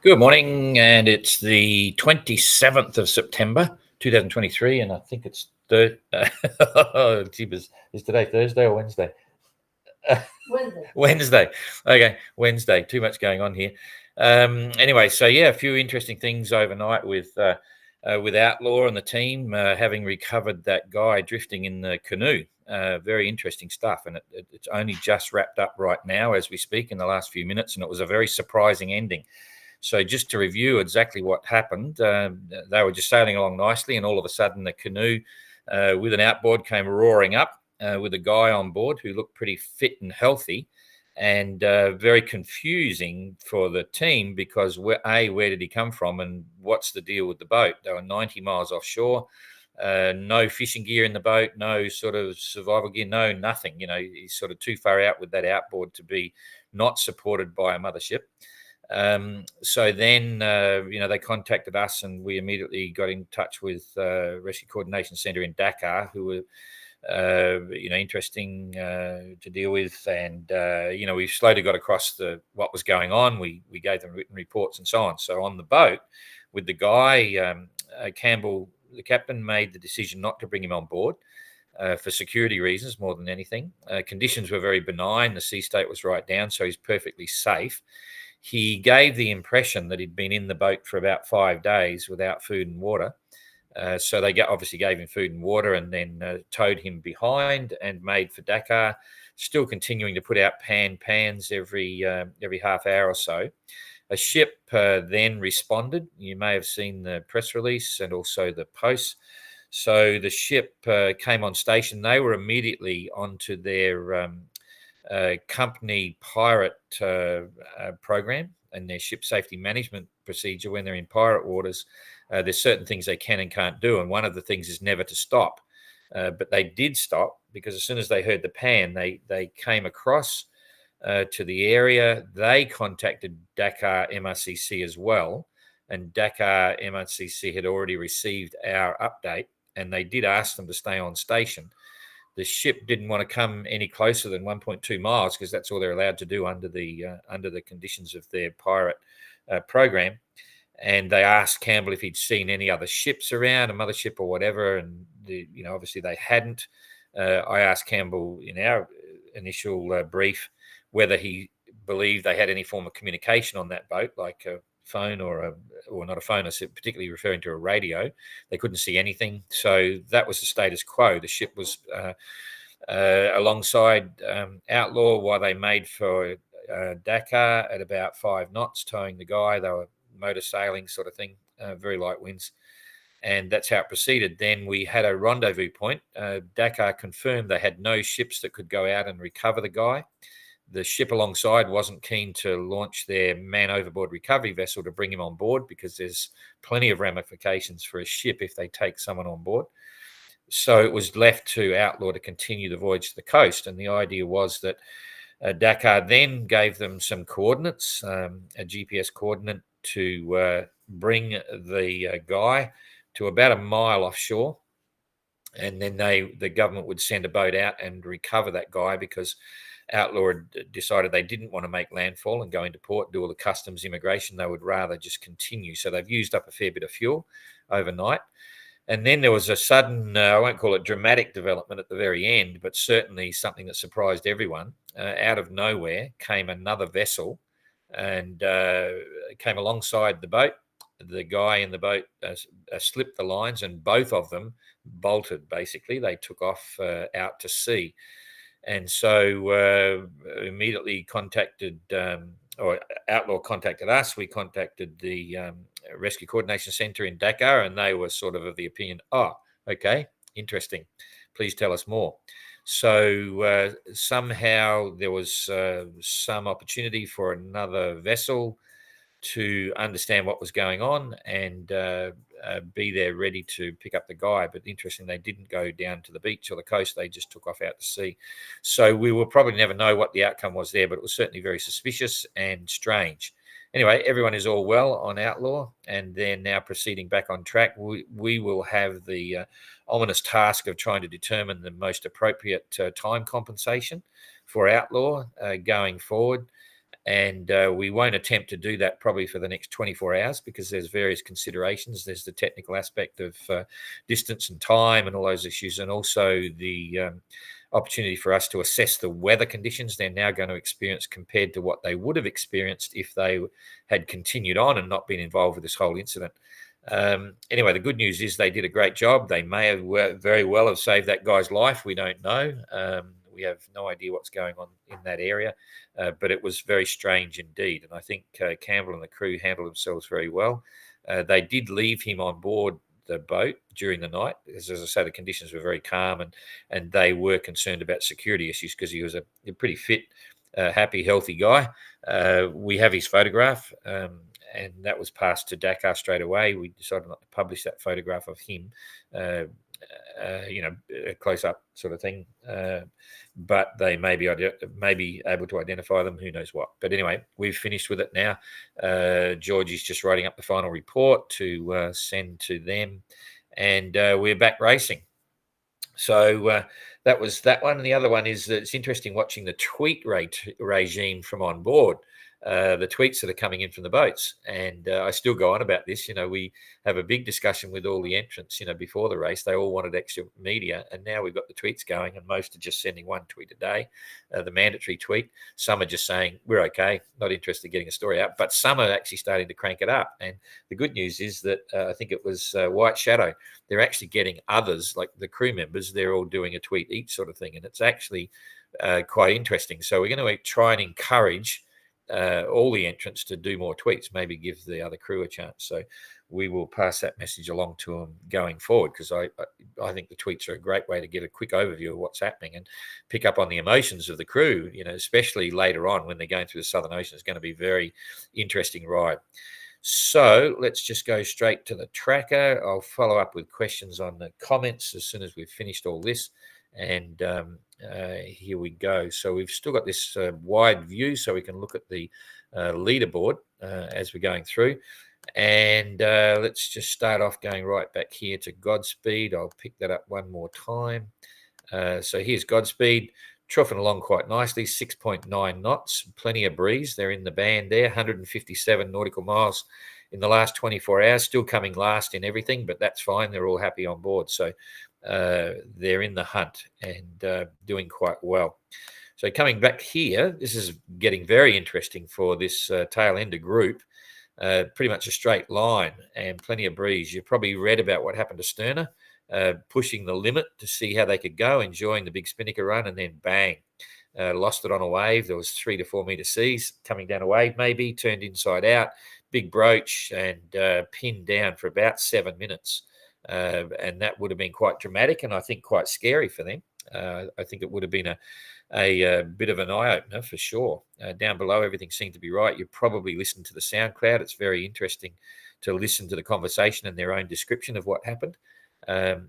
Good morning, and it's the 27th of September, 2023, and I think it's third. Oh, jeepers. Is today Thursday or Wednesday? Wednesday. Wednesday. Okay, Wednesday. Too much going on here. Anyway, so yeah, a few interesting things overnight with Outlaw and the team having recovered that guy drifting in the canoe. Very interesting stuff, and it's only just wrapped up right now as we speak in the last few minutes, and it was a very surprising ending. So just to review exactly what happened, they were just sailing along nicely, and all of a sudden the canoe with an outboard came roaring up with a guy on board who looked pretty fit and healthy, and very confusing for the team because where did he come from and what's the deal with the boat? They were 90 miles offshore. No fishing gear in the boat, no sort of survival gear, no nothing. He's sort of too far out with that outboard to be not supported by a mothership. So then, they contacted us, and we immediately got in touch with Rescue Coordination Centre in Dakar, who were, interesting to deal with. And, we slowly got across what was going on. We gave them written reports and so on. So on the boat with the guy, Campbell, the captain, made the decision not to bring him on board. For security reasons more than anything. Conditions were very benign. The sea state was right down, so he's perfectly safe. He gave the impression that he'd been in the boat for about 5 days without food and water. So they obviously gave him food and water, and then towed him behind and made for Dakar, still continuing to put out pans every half hour or so. A ship then responded. You may have seen the press release and also the posts. So the ship came on station. They were immediately onto their company pirate program and their ship safety management procedure. When they're in pirate waters, there's certain things they can and can't do, and one of the things is never to stop. But they did stop because as soon as they heard the pan, they came across to the area. They contacted Dakar MRCC as well, and Dakar MRCC had already received our update, and they did ask them to stay on station. The ship didn't want to come any closer than 1.2 miles because that's all they're allowed to do under the conditions of their pirate program. And they asked Campbell if he'd seen any other ships around, a mothership or whatever, and obviously they hadn't. I asked Campbell in our initial brief whether he believed they had any form of communication on that boat, like a phone or not a phone, particularly referring to a radio. They couldn't see anything. So that was the status quo. The ship was alongside Outlaw while they made for Dakar at about 5 knots, towing the guy. They were motor sailing sort of thing, very light winds. And that's how it proceeded. Then we had a rendezvous point. Dakar confirmed they had no ships that could go out and recover the guy. The ship alongside wasn't keen to launch their man overboard recovery vessel to bring him on board because there's plenty of ramifications for a ship if they take someone on board. So it was left to Outlaw to continue the voyage to the coast. And the idea was that Dakar then gave them some coordinates, a GPS coordinate to bring the guy to about a mile offshore. And then the government would send a boat out and recover that guy because Outlaw had decided they didn't want to make landfall and go into port, do all the customs immigration. They would rather just continue. So they've used up a fair bit of fuel overnight. And then there was a sudden, I won't call it dramatic development at the very end, but certainly something that surprised everyone. Out of nowhere came another vessel and came alongside the boat. The guy in the boat slipped the lines, and both of them bolted, basically. They took off out to sea. And so immediately contacted, or Outlaw contacted us. We contacted the Rescue Coordination Centre in Dakar, and they were sort of the opinion, okay, interesting. Please tell us more. So somehow there was some opportunity for another vessel to understand what was going on and be there ready to pick up the guy. But interesting, they didn't go down to the beach or the coast. They just took off out to sea. So we will probably never know what the outcome was there, but it was certainly very suspicious and strange. Anyway, everyone is all well on Outlaw, and they're now proceeding back on track. We will have the ominous task of trying to determine the most appropriate time compensation for Outlaw going forward. And we won't attempt to do that probably for the next 24 hours because there's various considerations. There's the technical aspect of distance and time and all those issues, and also the opportunity for us to assess the weather conditions they're now going to experience compared to what they would have experienced if they had continued on and not been involved with this whole incident. Anyway, the good news is they did a great job. They may have very well have saved that guy's life. We don't know. We have no idea what's going on in that area, but it was very strange indeed. And I think Campbell and the crew handled themselves very well. They did leave him on board the boat during the night, as I say, the conditions were very calm, and they were concerned about security issues because he was a pretty fit, happy, healthy guy. We have his photograph, and that was passed to Dakar straight away. We decided not to publish that photograph of him, a close-up sort of thing. But they may be able to identify them. Who knows what? But anyway, we've finished with it now. Georgie's just writing up the final report to send to them, and we're back racing. So that was that one. And the other one is that it's interesting watching the tweet regime from on board. The tweets that are coming in from the boats. And I still go on about this. We have a big discussion with all the entrants, before the race. They all wanted extra media. And now we've got the tweets going, and most are just sending one tweet a day, the mandatory tweet. Some are just saying, we're okay, not interested in getting a story out. But some are actually starting to crank it up. And the good news is that I think it was White Shadow. They're actually getting others, like the crew members. They're all doing a tweet each sort of thing. And it's actually quite interesting. So we're going to try and encourage all the entrants to do more tweets, maybe give the other crew a chance. So we will pass that message along to them going forward, because I think the tweets are a great way to get a quick overview of what's happening and pick up on the emotions of the crew, especially later on when they're going through the Southern Ocean. It's going to be a very interesting ride. So let's just go straight to the tracker. I'll follow up with questions on the comments as soon as we've finished all this. And here we go. So we've still got this wide view, so we can look at the leaderboard as we're going through. And let's just start off going right back here to Godspeed. I'll pick that up one more time. So here's Godspeed, troughing along quite nicely, 6.9 knots, plenty of breeze. They're in the band there, 157 nautical miles in the last 24 hours, still coming last in everything, but that's fine. They're all happy on board. So they're in the hunt and doing quite well. So coming back here, this is getting very interesting for this tail ender group. Pretty much a straight line and plenty of breeze. You've probably read about what happened to Sterner, pushing the limit to see how they could go, enjoying the big spinnaker run, and then bang, lost it on a wave. There was 3 to 4 meter seas coming down a wave, maybe turned inside out, big broach, and pinned down for about 7 minutes. And that would have been quite dramatic and I think quite scary for them. I think it would have been a bit of an eye-opener for sure. Down below, everything seemed to be right. You probably listened to the SoundCloud. It's very interesting to listen to the conversation and their own description of what happened. I'm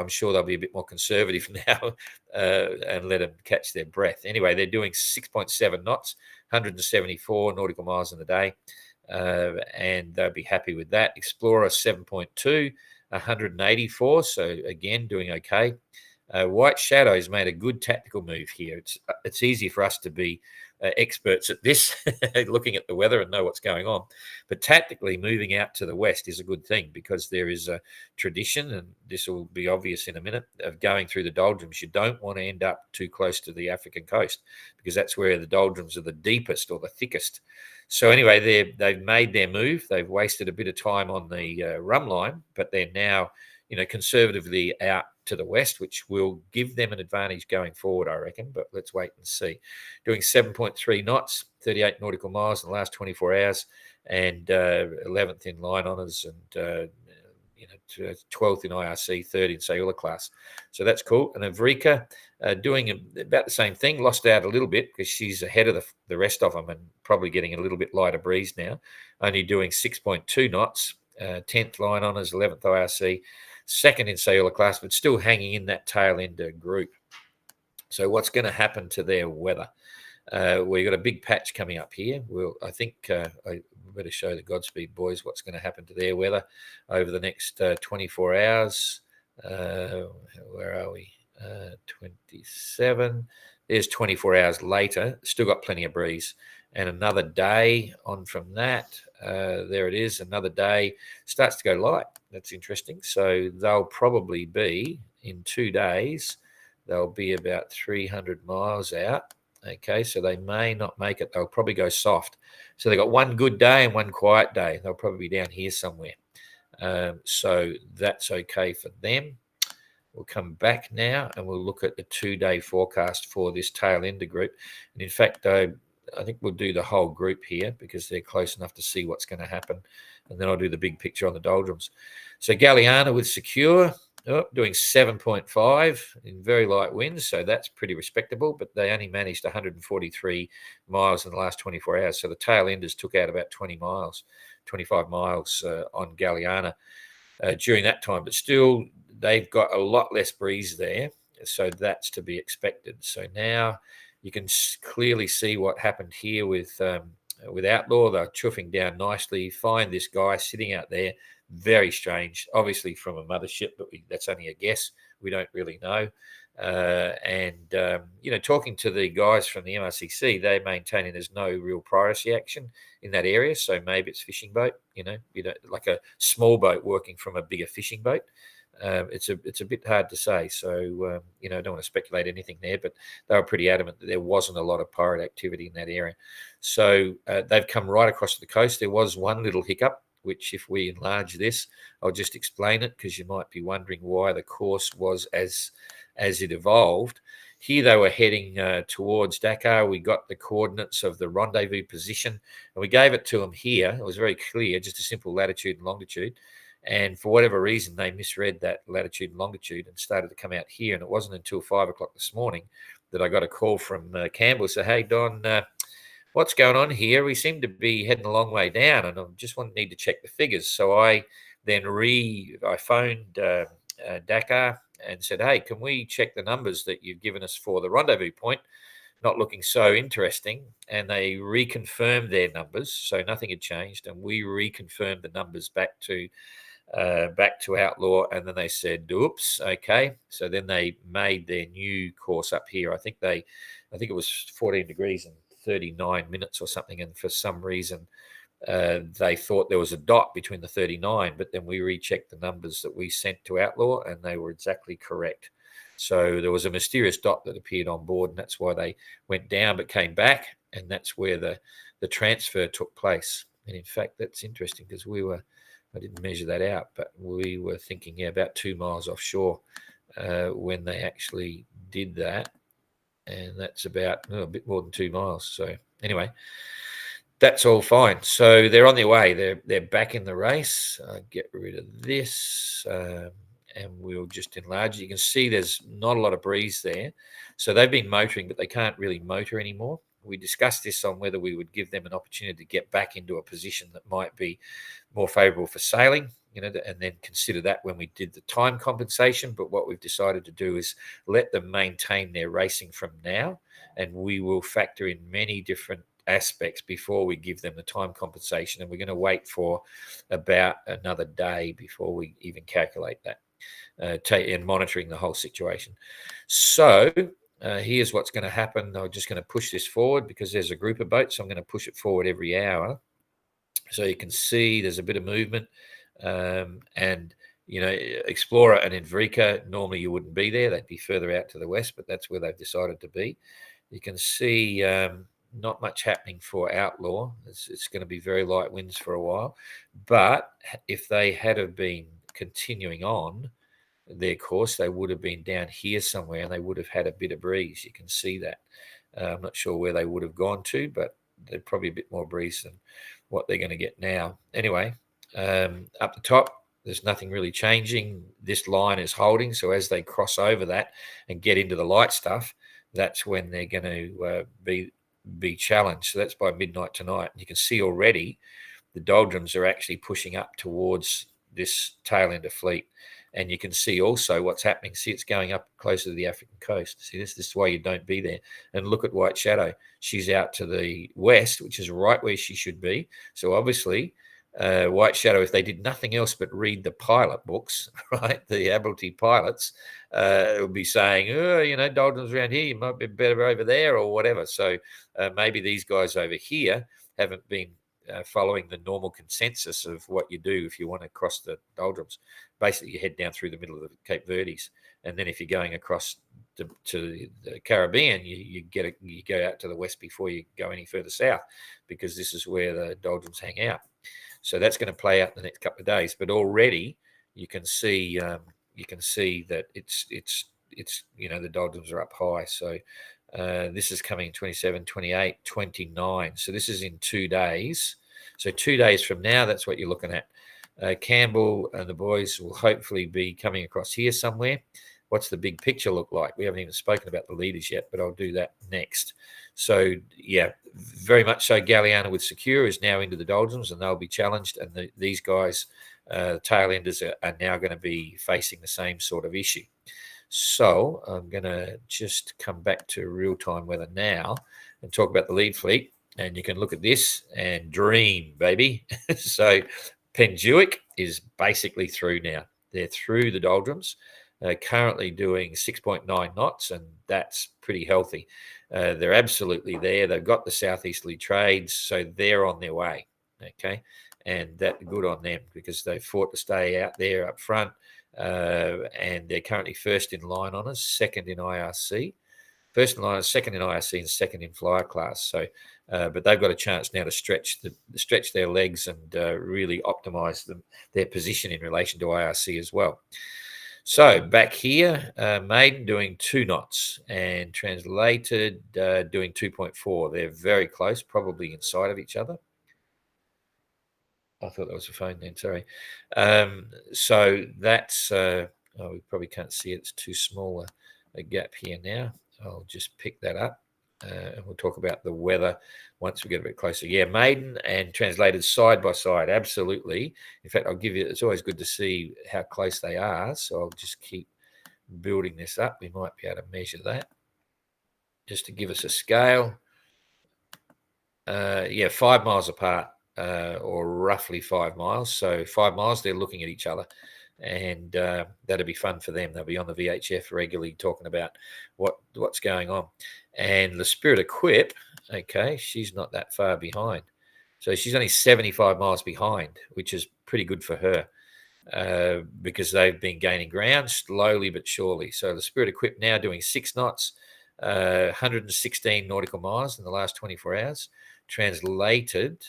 sure they'll be a bit more conservative now and let them catch their breath. Anyway, they're doing 6.7 knots, 174 nautical miles in a day. And they'll be happy with that. Explorer 7.2, 184. So again, doing okay. White Shadow's made a good tactical move here. It's easy for us to be experts at this, looking at the weather and know what's going on. But tactically, moving out to the west is a good thing because there is a tradition, and this will be obvious in a minute, of going through the doldrums. You don't want to end up too close to the African coast because that's where the doldrums are the deepest or the thickest. So anyway, they've made their move. They've wasted a bit of time on the rum line, but they're now, conservatively out to the west, which will give them an advantage going forward, I reckon. But let's wait and see. Doing 7.3 knots, 38 nautical miles in the last 24 hours, and 11th in line honours, and 12th in IRC, 3rd in Sayula class. So that's cool. And Avrika doing about the same thing, lost out a little bit because she's ahead of the rest of them and probably getting a little bit lighter breeze now, only doing 6.2 knots, 10th line honours, 11th IRC, 2nd in Sayula class, but still hanging in that tail ender group. So what's going to happen to their weather? We've got a big patch coming up here. I think I better show the Godspeed boys what's going to happen to their weather over the next 24 hours. Where are we? 27. There's 24 hours later, still got plenty of breeze. And another day on from that, there it is, another day, starts to go light. That's interesting. So they'll probably be, in 2 days, they'll be about 300 miles out. Okay, so they may not make it. They'll probably go soft. So they got one good day and one quiet day. They'll probably be down here somewhere. So that's okay for them. We'll come back now and we'll look at the 2-day forecast for this tail ender group. And in fact, I think we'll do the whole group here because they're close enough to see what's going to happen. And then I'll do the big picture on the doldrums. So Galiana with secure, doing 7.5 in very light winds. So that's pretty respectable, but they only managed 143 miles in the last 24 hours. So the tail enders took out about 20 miles, 25 miles on Galiana during that time. But still, they've got a lot less breeze there. So that's to be expected. So now you can clearly see what happened here with Outlaw. They're chuffing down nicely. Find this guy sitting out there. Very strange, obviously from a mothership, but that's only a guess. We don't really know. Talking to the guys from the MRCC, they're maintaining there's no real piracy action in that area. So maybe it's fishing boat, like a small boat working from a bigger fishing boat. It's a bit hard to say. So, I don't want to speculate anything there, but they were pretty adamant that there wasn't a lot of pirate activity in that area. So they've come right across the coast. There was one little hiccup, which if we enlarge this, I'll just explain it because you might be wondering why the course was as it evolved. Here they were heading towards Dakar. We got the coordinates of the rendezvous position and we gave it to them here. It was very clear, just a simple latitude and longitude. And for whatever reason, they misread that latitude and longitude and started to come out here. And it wasn't until 5 o'clock this morning that I got a call from Campbell. So, hey, Don, what's going on here? We seem to be heading a long way down, and I just need to check the figures. So I then I phoned Dakar and said, hey, can we check the numbers that you've given us for the rendezvous point? Not looking so interesting. And they reconfirmed their numbers. So nothing had changed. And we reconfirmed the numbers back to Outlaw, and then they said, oops, okay. So then they made their new course up here. I think it was 14 degrees and 39 minutes or something, and for some reason they thought there was a dot between the 39, but then we rechecked the numbers that we sent to Outlaw and they were exactly correct. So there was a mysterious dot that appeared on board, and that's why they went down but came back, and that's where the transfer took place. And in fact, that's interesting because I didn't measure that out, but we were thinking about 2 miles offshore when they actually did that. And that's about a bit more than 2 miles. So anyway, that's all fine. So they're on their way. They're back in the race. Get rid of this. And we'll just enlarge it. You can see there's not a lot of breeze there. So they've been motoring, but they can't really motor anymore. We discussed this on whether we would give them an opportunity to get back into a position that might be more favorable for sailing, and then consider that when we did the time compensation. But what we've decided to do is let them maintain their racing from now, and we will factor in many different aspects before we give them the time compensation. And we're going to wait for about another day before we even calculate that, and monitoring the whole situation. So here's what's going to happen. I'm just going to push this forward because there's a group of boats. So I'm going to push it forward every hour. So you can see there's a bit of movement. And, Explorer and Enrica, normally you wouldn't be there. They'd be further out to the west, but that's where they've decided to be. You can see not much happening for Outlaw. It's going to be very light winds for a while. But if they had have been continuing on their course, they would have been down here somewhere and they would have had a bit of breeze. You can see that. I'm not sure where they would have gone to, but they're probably a bit more breeze than what they're going to get now. Anyway, up the top, there's nothing really changing. This line is holding. So as they cross over that and get into the light stuff, that's when they're going to be challenged. So that's by midnight tonight. And you can see already the doldrums are actually pushing up towards this tail end of fleet. And you can see also what's happening. See, it's going up closer to the African coast. See, this is why you don't be there. And look at White Shadow. She's out to the west, which is right where she should be. So obviously White Shadow, if they did nothing else but read the pilot books, right, the Admiralty pilots, it would be saying, oh, you know, doldrums around here, you might be better over there or whatever. So maybe these guys over here haven't been following the normal consensus of what you do if you want to cross the doldrums. Basically, you head down through the middle of the Cape Verdes, and then if you're going across to the Caribbean, you go out to the west before you go any further south, because this is where the doldrums hang out. So that's going to play out in the next couple of days. But already you can see that it's the doldrums are up high. So this is coming 27, 28, 29. So this is in 2 days. So 2 days from now, that's what you're looking at. Campbell and the boys will hopefully be coming across here somewhere. What's the big picture look like? We haven't even spoken about the leaders yet, but I'll do that next. So, yeah, very much so. Galliana with Secure is now into the doldrums, and they'll be challenged. And these guys, tail enders, are now going to be facing the same sort of issue. So I'm going to just come back to real-time weather now and talk about the lead fleet. And you can look at this and dream, baby. So Penduic is basically through now. They're through the doldrums. Currently doing 6.9 knots, and that's pretty healthy. They're absolutely there. They've got the southeasterly trades, so they're on their way. Okay, and that good on them, because they fought to stay out there up front, and they're currently first in line on us, second in IRC, first in line, second in IRC, and second in flyer class. So, but they've got a chance now to stretch their legs and really optimize their position in relation to IRC as well. So back here, Maiden doing 2 knots, and Translated doing 2.4. They're very close, probably inside of each other. I thought that was a phone then, sorry. So that's, we probably can't see it. It's too small a gap here now. I'll just pick that up. And we'll talk about the weather once we get a bit closer. Yeah, Maiden and Translated side by side, absolutely. In fact, I'll give you, it's always good to see how close they are. So I'll just keep building this up. We might be able to measure that just to give us a scale. Yeah, 5 miles apart, or roughly 5 miles. So 5 miles, they're looking at each other. And that'll be fun for them. They'll be on the VHF regularly talking about what's going on. And the Spirit Equip, okay, she's not that far behind. So she's only 75 miles behind, which is pretty good for her, because they've been gaining ground slowly but surely. So the Spirit Equip now doing 6 knots, 116 nautical miles in the last 24 hours. Translated,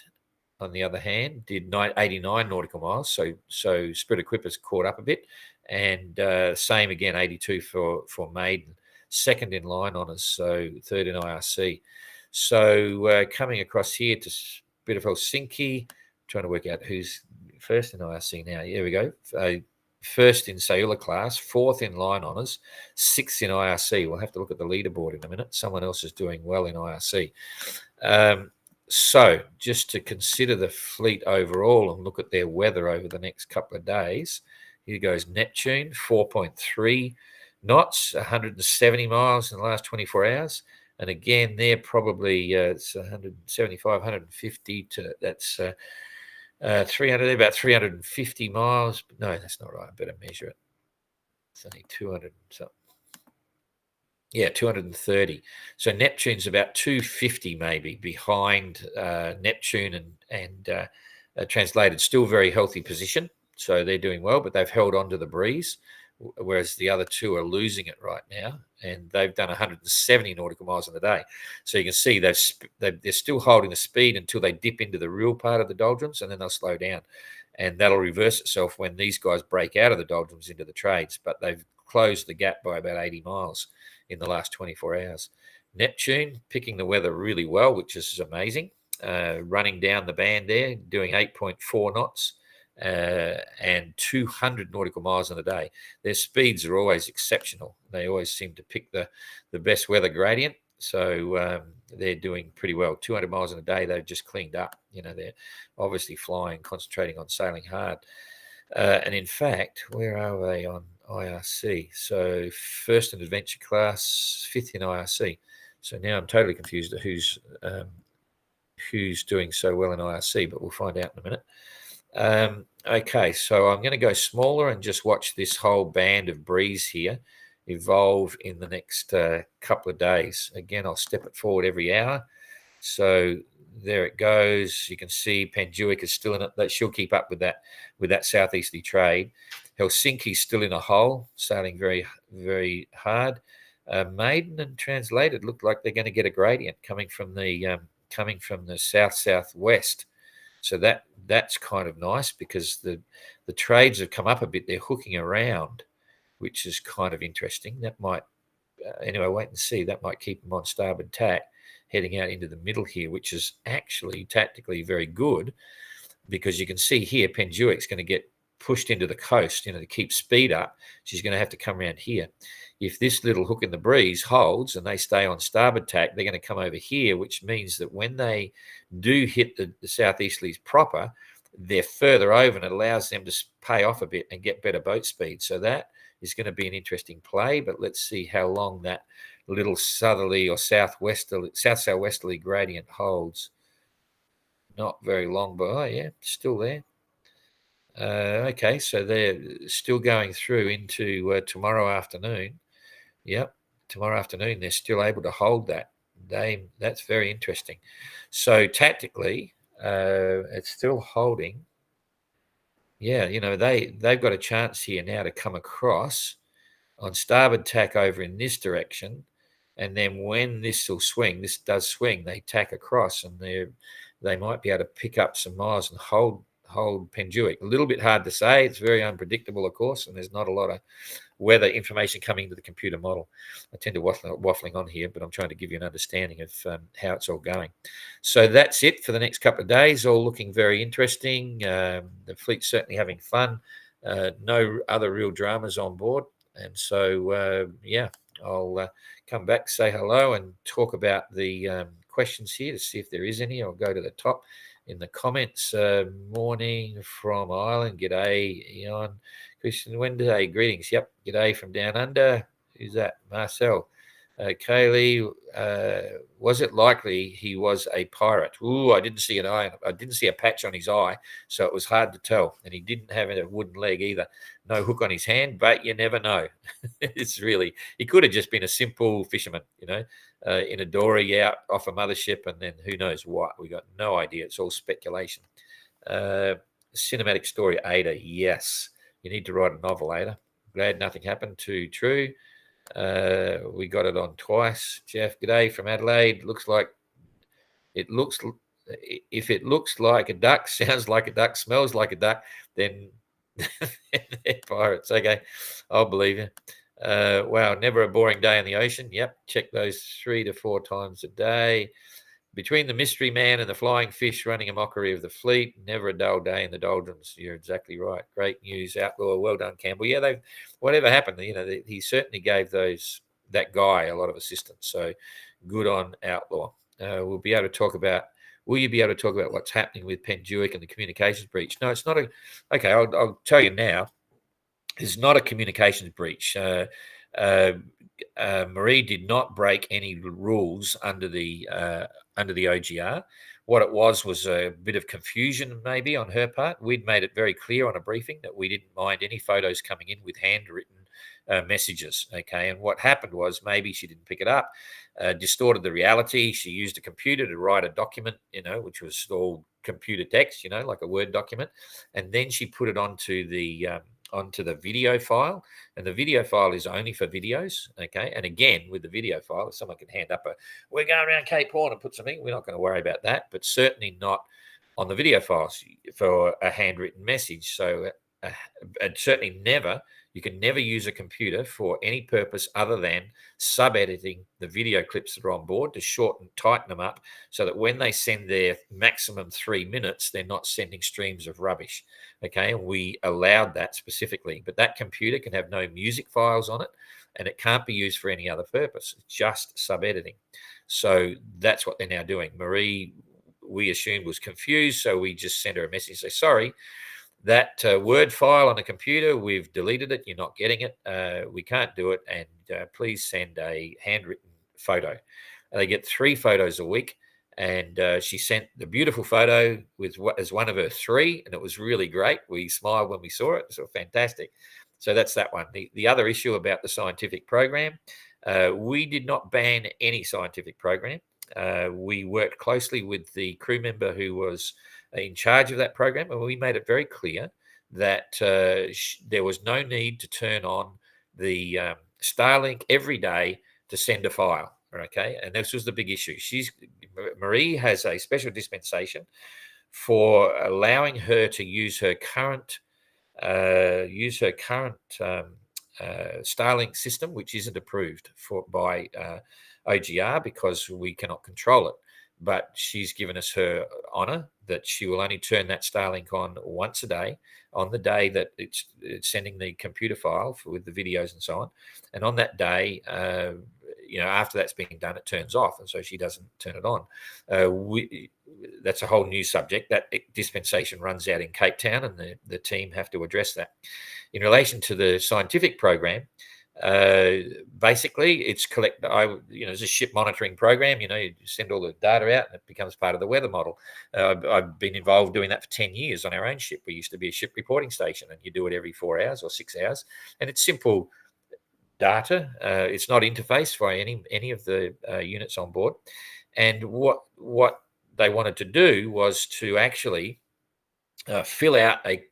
on the other hand, did 89 nautical miles. So Spirit Equip has caught up a bit. And same again, 82 for Maiden. Second in line on us, so third in IRC. So coming across here to bit of Helsinki, trying to work out who's first in IRC now. Here we go. First in Sailor class, fourth in line honours, sixth in IRC. We'll have to look at the leaderboard in a minute. Someone else is doing well in IRC. So just to consider the fleet overall and look at their weather over the next couple of days, here goes Neptune, 4.3 knots, 170 miles in the last 24 hours. And again, they're probably it's 175, 150 to that's 300, about 350 miles. No, that's not right. I better measure it. It's only 200 something. Yeah, 230. So Neptune's about 250 maybe behind Neptune and Translated. Still very healthy position. So they're doing well, but they've held on to the breeze, whereas the other two are losing it right now. And they've done 170 nautical miles in a day. So you can see they're still holding the speed until they dip into the real part of the doldrums, and then they'll slow down. And that'll reverse itself when these guys break out of the doldrums into the trades. But they've closed the gap by about 80 miles in the last 24 hours. Neptune picking the weather really well, which is amazing. Running down the band there, doing 8.4 knots. And 200 nautical miles in a day. Their speeds are always exceptional. They always seem to pick the best weather gradient. So they're doing pretty well. 200 miles in a day, they've just cleaned up. You know, they're obviously flying, concentrating on sailing hard. And in fact, where are they on IRC? So first in adventure class, fifth in IRC. So now I'm totally confused at who's doing so well in IRC, but we'll find out in a minute. Okay, so I'm going to go smaller and just watch this whole band of breeze here evolve in the next couple of days. Again, I'll step it forward every hour. So there it goes. You can see Penduic is still in it. That she'll keep up with that southeasterly trade. Helsinki's still in a hole, sailing very, very hard. Maiden and Translated look like they're going to get a gradient coming from the south southwest. So that's kind of nice because the trades have come up a bit. They're hooking around, which is kind of interesting. That might anyway, wait and see. That might keep them on starboard tack, heading out into the middle here, which is actually tactically very good because you can see here Penduic's going to get pushed into the coast, to keep speed up. She's going to have to come around here. If this little hook in the breeze holds and they stay on starboard tack, they're going to come over here, which means that when they do hit the southeasterlies proper, they're further over and it allows them to pay off a bit and get better boat speed. So that is going to be an interesting play, but let's see how long that little southerly or south-southwesterly gradient holds. Not very long, but oh yeah, still there. Okay, so they're still going through into tomorrow afternoon. Yep, tomorrow afternoon they're still able to hold that. That's very interesting. So tactically, it's still holding. Yeah, they've got a chance here now to come across on starboard tack over in this direction, and then when this does swing, they tack across, and they might be able to pick up some miles and hold Penduic. A little bit hard to say. It's very unpredictable, of course, and there's not a lot of weather information coming into the computer model. I tend to waffling on here, but I'm trying to give you an understanding of how it's all going. So that's it for the next couple of days, all looking very interesting. The fleet's certainly having fun. No other real dramas on board. And so, I'll come back, say hello, and talk about the questions here to see if there is any. I'll go to the top in the comments. Morning from Ireland. G'day, Eon. Christian, Wednesday. Greetings. Yep. G'day from down under. Who's that? Marcel. Kaylee, was it likely he was a pirate? Ooh, I didn't see an eye. I didn't see a patch on his eye, so it was hard to tell. And he didn't have a wooden leg either. No hook on his hand, but you never know. He could have just been a simple fisherman, in a dory out off a mothership, and then who knows what. We got no idea. It's all speculation. Cinematic story, Ada. Yes. You need to write a novel, Ada. Glad nothing happened. Too true. We got it on twice. Jeff, g'day from Adelaide. If it looks like a duck, sounds like a duck, smells like a duck, then they're pirates. Okay, I'll believe you. Wow, never a boring day in the ocean. Yep, check those 3 to 4 times a day. Between the mystery man and the flying fish running a mockery of the fleet, never a dull day in the doldrums. You're exactly right. Great news, Outlaw. Well done, Campbell. Yeah, whatever happened, he certainly gave that guy a lot of assistance. So good on Outlaw. Will you be able to talk about what's happening with Penduic and the communications breach? No, it's not okay. I'll tell you now. It's not a communications breach. Marie did not break any rules under the OGR. What it was a bit of confusion maybe on her part. We'd made it very clear on a briefing that we didn't mind any photos coming in with handwritten messages. Okay, and what happened was maybe she didn't pick it up, distorted the reality. She used a computer to write a document, which was all computer text, like a Word document, and then she put it onto the video file, and the video file is only for videos. Okay, and again with the video file, if someone can hand up we're going around Cape Horn and put something, we're not going to worry about that, but certainly not on the video files for a handwritten message. So and certainly you can never use a computer for any purpose other than sub-editing the video clips that are on board to tighten them up so that when they send their maximum 3 minutes, they're not sending streams of rubbish. Okay, and we allowed that specifically, but that computer can have no music files on it and it can't be used for any other purpose. It's just sub-editing. So that's what they're now doing. Marie, we assumed, was confused, so we just sent her a message, say, sorry, that Word file on a computer, we've deleted it. You're not getting it. We can't do it. And please send a handwritten photo. They get 3 photos a week. And she sent the beautiful photo as one of her 3, and it was really great. We smiled when we saw it. So fantastic. So that's that one. The other issue about the scientific program, we did not ban any scientific program. We worked closely with the crew member who was in charge of that program, and we made it very clear that there was no need to turn on the Starlink every day to send a file. Okay, and this was the big issue. Marie has a special dispensation for allowing her to use her current Starlink system, which isn't approved by OGR because we cannot control it. But she's given us her honor that she will only turn that Starlink on once a day, on the day that it's sending the computer file with the videos and so on. And on that day, after that's being done, it turns off, and so she doesn't turn it on. That's a whole new subject. That dispensation runs out in Cape Town, and the team have to address that. In relation to the scientific program, basically it's there's a ship monitoring program. You send all the data out and it becomes part of the weather model. I've been involved doing that for 10 years on our own ship. We used to be a ship reporting station, and you do it every 4 hours or 6 hours, and it's simple data. It's not interfaced by any of the units on board. And what they wanted to do was to actually fill out a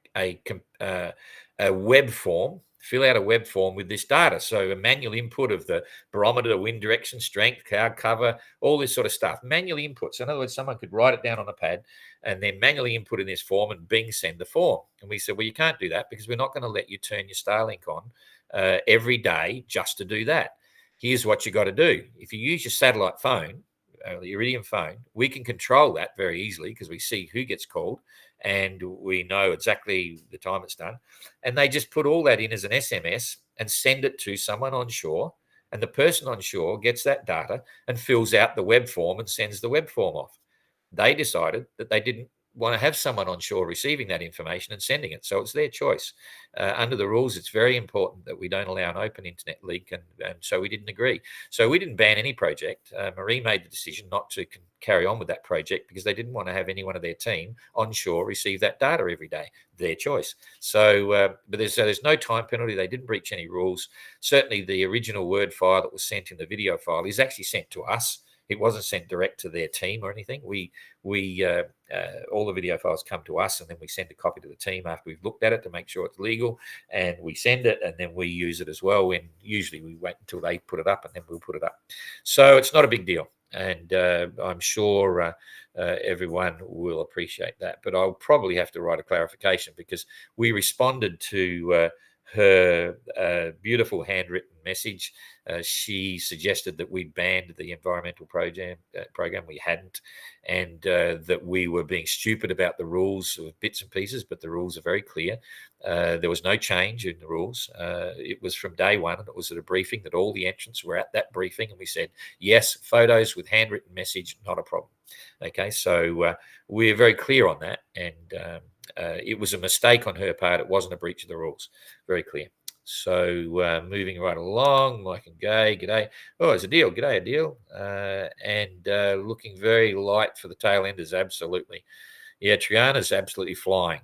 web form. Fill out a web form with this data. So a manual input of the barometer, wind direction, strength, cloud cover, all this sort of stuff. Manual input. So in other words, someone could write it down on a pad and then manually input in this form, and Bing send the form. And we said, well, you can't do that because we're not going to let you turn your Starlink on every day just to do that. Here's what you got to do. If you use your satellite phone, the Iridium phone, we can control that very easily because we see who gets called and we know exactly the time it's done. And they just put all that in as an SMS and send it to someone on shore. And the person on shore gets that data and fills out the web form and sends the web form off. They decided that they didn't want to have someone on shore receiving that information and sending it. So it's their choice. Under the rules, it's very important that we don't allow an open internet leak, and so we didn't agree. So we didn't ban any project. Marie made the decision not to carry on with that project because they didn't want to have anyone of their team on shore receive that data every day. Their choice. So, but there's no time penalty. They didn't breach any rules. Certainly, the original Word file that was sent in the video file is actually sent to us. It wasn't sent direct to their team or anything. All the video files come to us, and then we send a copy to the team after we've looked at it to make sure it's legal, and we send it, and then we use it as well. And usually we wait until they put it up, and then we'll put it up. So it's not a big deal, and I'm sure everyone will appreciate that. But I'll probably have to write a clarification because we responded to her beautiful handwritten message. She suggested that we banned the environmental program. We hadn't, and that we were being stupid about the rules of bits and pieces, but the rules are very clear. There was no change in the rules. It was from day one, and it was at a briefing that all the entrants were at that briefing, and we said, yes, photos with handwritten message, not a problem. Okay, so we're very clear on that, and it was a mistake on her part. It wasn't a breach of the rules. Very clear. So moving right along, Mike and Gay, g'day. Oh, it's Adil. G'day, Adil. And looking very light for the tail enders, absolutely. Yeah, Triana's absolutely flying.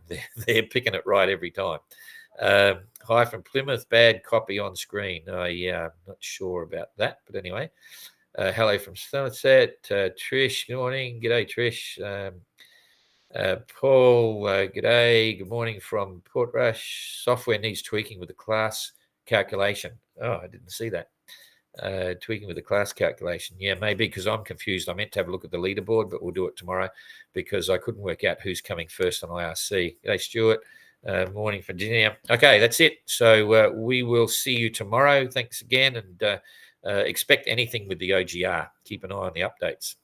They're picking it right every time. Hi from Plymouth, bad copy on screen. Yeah, I'm not sure about that, but anyway. Hello from Somerset. Trish, good morning. G'day, Trish. Paul, g'day. Good morning from Portrush. Software needs tweaking with the class calculation. Oh, I didn't see that. Tweaking with the class calculation. Yeah, maybe because I'm confused. I meant to have a look at the leaderboard, but we'll do it tomorrow because I couldn't work out who's coming first on IRC. G'day, Stuart. Morning, Virginia. Okay, that's it. So we will see you tomorrow. Thanks again, and expect anything with the OGR. Keep an eye on the updates.